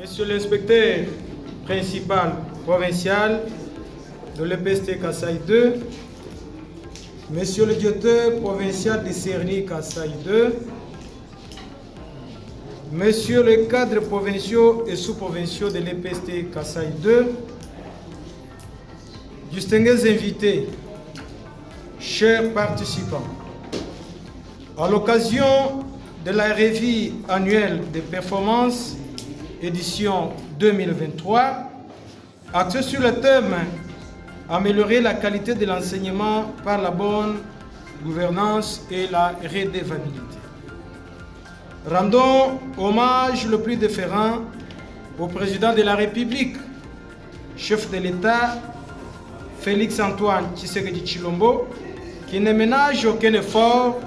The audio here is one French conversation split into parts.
Monsieur l'inspecteur principal provincial de l'EPST Kasaï 2, Monsieur le directeur provincial de Cerny Kasaï 2, Monsieur les cadres provinciaux et sous-provinciaux de l'EPST Kasaï 2, distingués invités, chers participants, à l'occasion de la revue annuelle des performances, édition 2023, axée sur le thème « Améliorer la qualité de l'enseignement par la bonne gouvernance et la redevabilité ». Rendons hommage le plus déférent au président de la République, chef de l'État, Félix-Antoine Tshisekedi Tshilombo, qui ne ménage aucun effort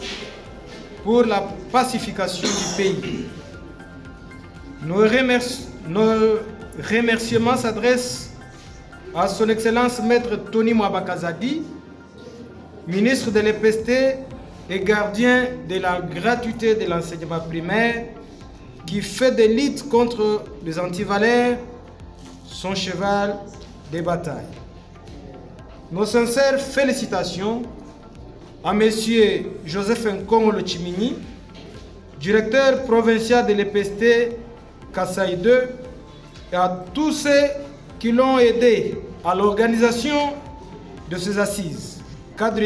pour la pacification du pays. Nos remerciements s'adressent à son Excellence Maître Tony Mwabakazadi, ministre de l'EPST et gardien de la gratuité de l'enseignement primaire, qui fait des luttes contre les antivaleurs son cheval de bataille. Nos sincères félicitations à M. Joseph Nkongolo Tshimini, directeur provincial de l'EPST Kasaï 2, et à tous ceux qui l'ont aidé à l'organisation de ces assises, cadre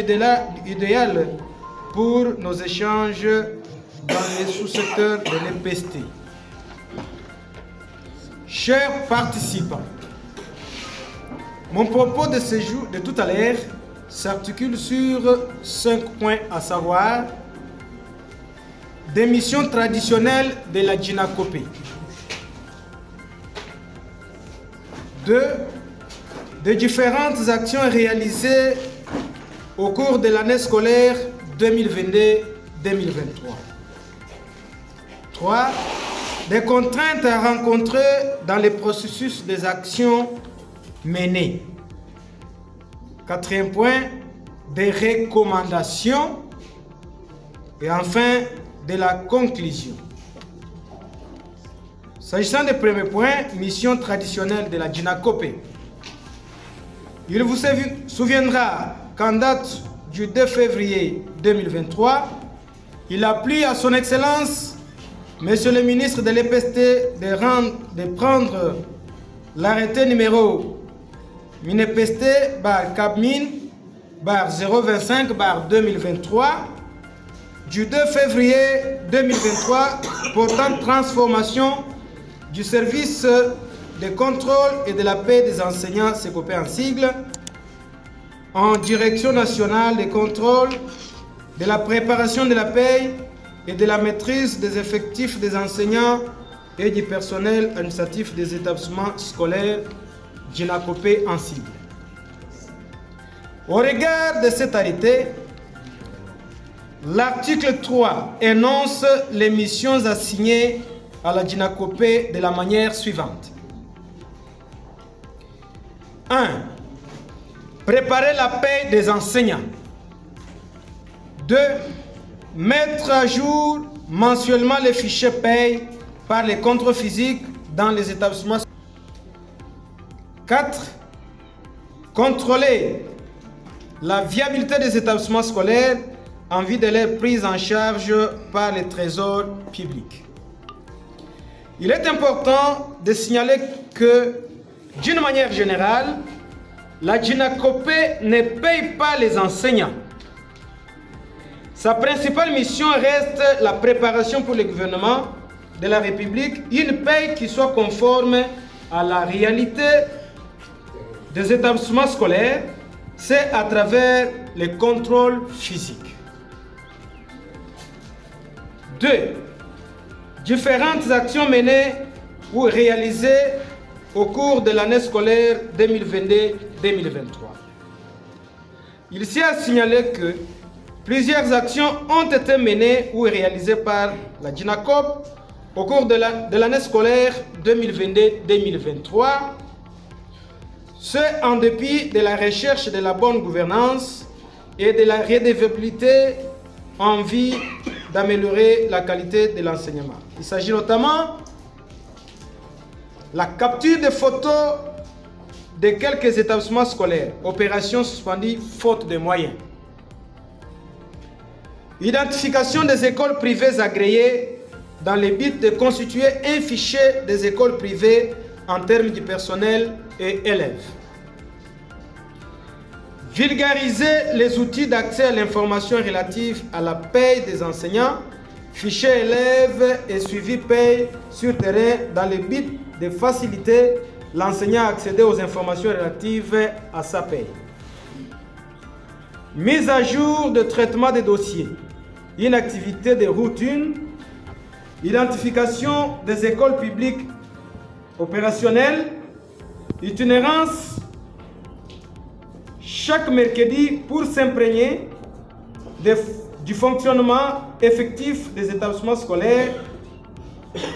idéal pour nos échanges dans les sous-secteurs de l'EPST. Chers participants, mon propos de ce jour, de tout à l'heure, s'articule sur 5 points, à savoir des missions traditionnelles de la JINACOPE. 2. De différentes actions réalisées au cours de l'année scolaire 2022-2023. 3. Des contraintes à rencontrer dans le processus des actions menées. 4e point, des recommandations. Et enfin, de la conclusion. S'agissant des premiers points, mission traditionnelle de la JINACOPE. Il vous souviendra qu'en date du 2 février 2023, il a plu à son Excellence, Monsieur le ministre de l'EPST, de prendre l'arrêté numéro MINEPST CAPMIN 025/2023 du 2 février 2023 portant transformation du service de contrôle et de la paix des enseignants, SECOPE en sigle, en direction nationale de contrôle de la préparation de la paix et de la maîtrise des effectifs des enseignants et du personnel administratif des établissements scolaires JINACOPE en sigle. Au regard de cet arrêté, l'article 3 énonce les missions assignées à la JINACOPE de la manière suivante. 1. Préparer la paie des enseignants. 2. Mettre à jour mensuellement les fichiers paie par les contrôles physiques dans les établissements. 4. Contrôler la viabilité des établissements scolaires en vue de leur prise en charge par les trésors publics. Il est important de signaler que, d'une manière générale, la JINACOPE ne paye pas les enseignants. Sa principale mission reste la préparation pour le gouvernement de la République, une paie qui soit conforme à la réalité des établissements scolaires, c'est à travers les contrôles physiques. 2. Différentes actions menées ou réalisées au cours de l'année scolaire 2022-2023. Il s'y a signalé que plusieurs actions ont été menées ou réalisées par la JINACOPE au cours de l'année scolaire 2022-2023, ce en dépit de la recherche de la bonne gouvernance et de la redevabilité en vue d'améliorer la qualité de l'enseignement. Il s'agit notamment la capture des photos de quelques établissements scolaires, opération suspendue faute de moyens. Identification des écoles privées agréées dans le but de constituer un fichier des écoles privées en termes du personnel et élèves. Vulgariser les outils d'accès à l'information relative à la paye des enseignants, fichiers élèves et suivi paye sur terrain dans le but de faciliter l'enseignant à accéder aux informations relatives à sa paye. Mise à jour de traitement des dossiers, une activité de routine, identification des écoles publiques opérationnelles, itinérance chaque mercredi pour s'imprégner du fonctionnement effectif des établissements scolaires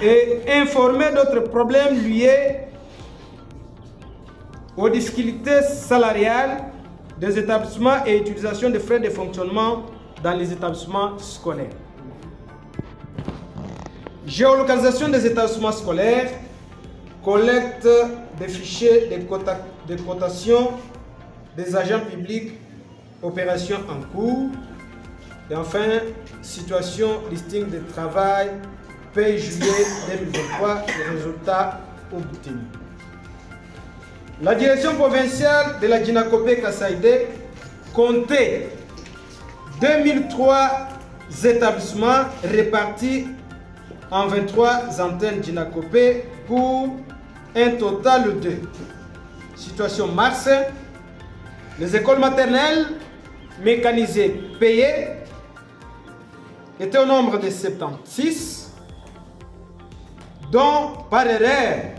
et informer d'autres problèmes liés aux difficultés salariales des établissements et utilisation des frais de fonctionnement dans les établissements scolaires. Géolocalisation des établissements scolaires, collecte des fichiers de cotation des agents publics, opérations en cours. Et enfin, situation, listing de travail, paye juillet 2023, les résultats obtenus. La direction provinciale de la Djinakopé Kassaïdé comptait 2003 établissements répartis en 23 antennes Djinakopé pour un total de situation mars, les écoles maternelles mécanisées payées étaient au nombre de 76, dont par erreur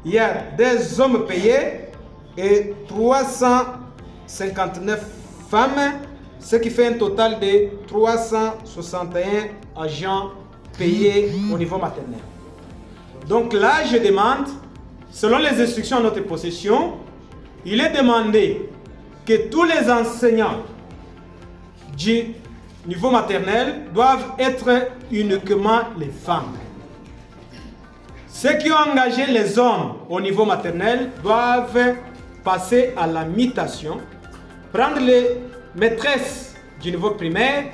il y a des hommes payés et 359 femmes, ce qui fait un total de 361 agents payés au niveau maternel. Donc là, je demande, selon les instructions à notre possession, il est demandé que tous les enseignants du niveau maternel doivent être uniquement les femmes. Ceux qui ont engagé les hommes au niveau maternel doivent passer à la mutation, prendre les maîtresses du niveau primaire,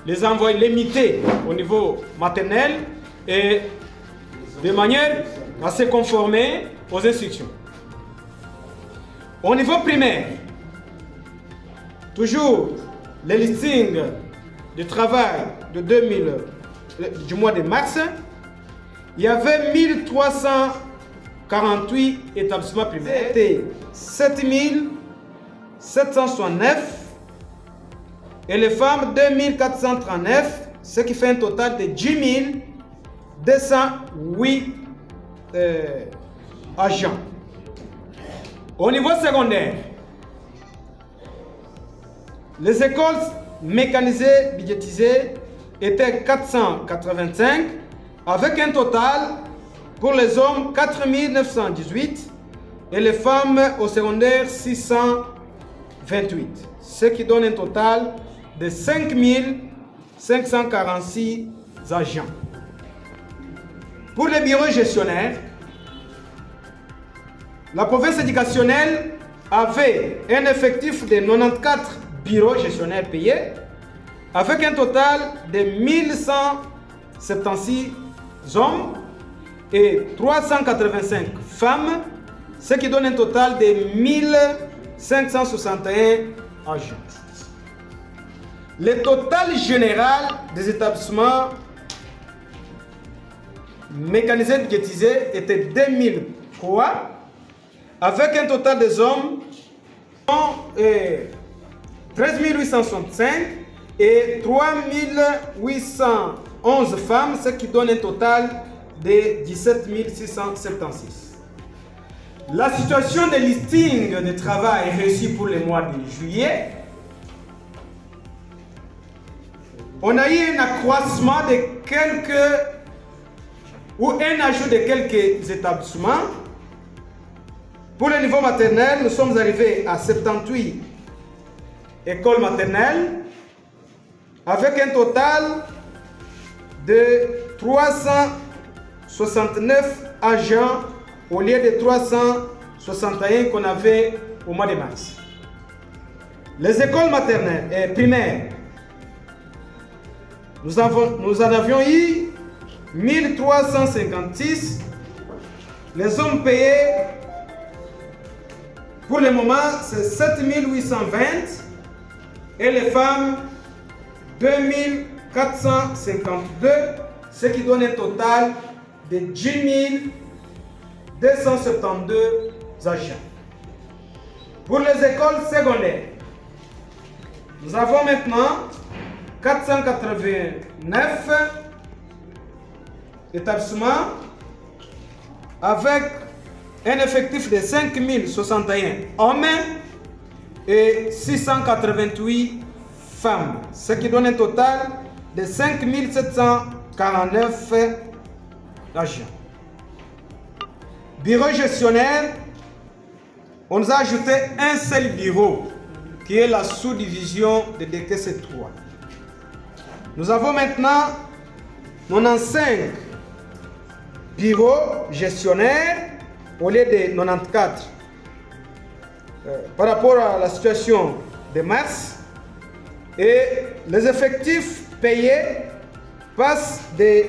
les envoyer, les muter au niveau maternel et de manière à se conformer aux instructions. Au niveau primaire, toujours les listings de travail de du mois de mars, il y avait 1348 établissements primaires. C'était 7769 et les femmes 2439, ce qui fait un total de 10 208 agents. Au niveau secondaire, les écoles mécanisées budgétisées étaient 485 avec un total pour les hommes 4918 et les femmes au secondaire 628, ce qui donne un total de 5546 agents. Pour les bureaux gestionnaires, la province éducationnelle avait un effectif de 94 bureaux gestionnaires payés avec un total de 1176 hommes et 385 femmes, ce qui donne un total de 1561 agents. Le total général des établissements mécanisés budgétisés était 2003 avec un total des hommes 13 865 et 3 811 femmes, ce qui donne un total de 17 676. La situation des listings de travail reçus pour le mois de juillet, on a eu un accroissement de un ajout de quelques établissements. Pour le niveau maternel, nous sommes arrivés à 78 écoles maternelles avec un total de 369 agents au lieu de 361 qu'on avait au mois de mars. Les écoles maternelles et primaires, nous en avions eu 1356. Les hommes payés, pour le moment, c'est 7820 et les femmes 2452, ce qui donne un total de 10 272 agents. Pour les écoles secondaires, nous avons maintenant 489 établissements avec un effectif de 5061 hommes et 688 femmes, ce qui donne un total de 5749 agents. Bureau gestionnaire, on nous a ajouté un seul bureau qui est la sous-division de DKC 3. Nous avons maintenant 95 bureaux gestionnaires au lieu de 94 par rapport à la situation de mars, et les effectifs payés passent de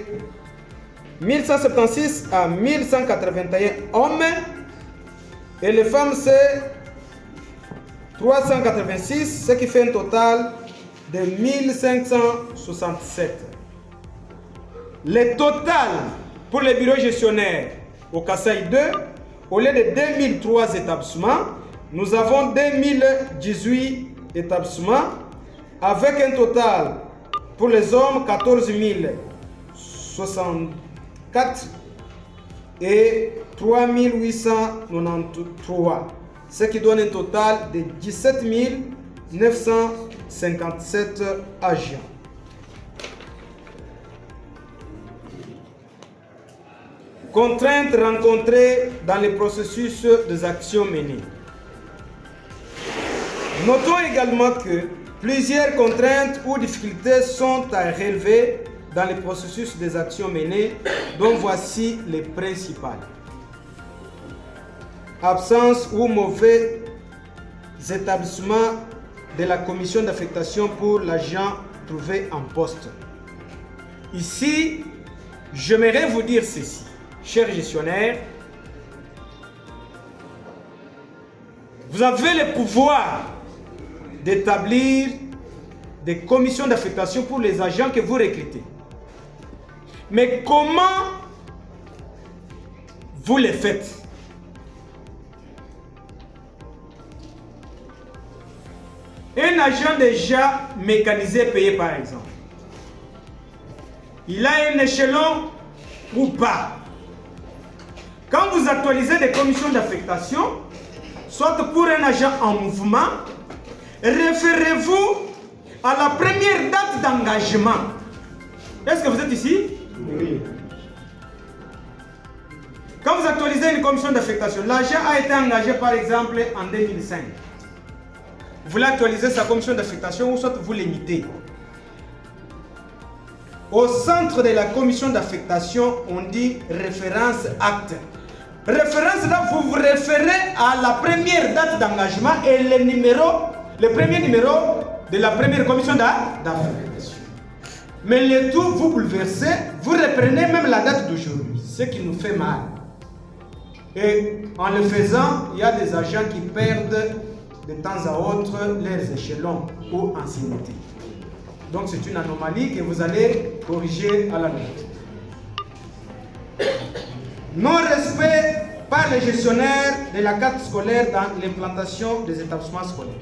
1176 à 1181 hommes et les femmes c'est 386, ce qui fait un total de 1567. Le total pour les bureaux gestionnaires au Kasaï 2, au lieu de 2003 établissements, nous avons 2018 établissements avec un total pour les hommes 14 064 et 3 893, ce qui donne un total de 17 957 agents. Contraintes rencontrées dans le processus des actions menées. Notons également que plusieurs contraintes ou difficultés sont à relever dans le processus des actions menées, dont voici les principales. Absence ou mauvais établissement de la commission d'affectation pour l'agent trouvé en poste. Ici, j'aimerais vous dire ceci, chers gestionnaires. Vous avez le pouvoir d'établir des commissions d'affectation pour les agents que vous recrutez. Mais comment vous les faites? Un agent déjà mécanisé payé par exemple, il a un échelon ou pas? Quand vous actualisez des commissions d'affectation, soit pour un agent en mouvement, référez-vous à la première date d'engagement. Est-ce que vous êtes ici? Oui. Quand vous actualisez une commission d'affectation, l'agent a été engagé par exemple en 2005. Vous voulez actualiser sa commission d'affectation ou soit vous l'imitez. Au centre de la commission d'affectation, on dit référence acte. Référence là, vous vous référez à la première date d'engagement et le premier numéro de la première commission d'affectation. Mais le tout, vous bouleversez, vous reprenez même la date d'aujourd'hui, ce qui nous fait mal. Et en le faisant, il y a des agents qui perdent de temps à autre leurs échelons ou ancienneté. Donc c'est une anomalie que vous allez corriger à la minute. Non-respect par les gestionnaires de la carte scolaire dans l'implantation des établissements scolaires.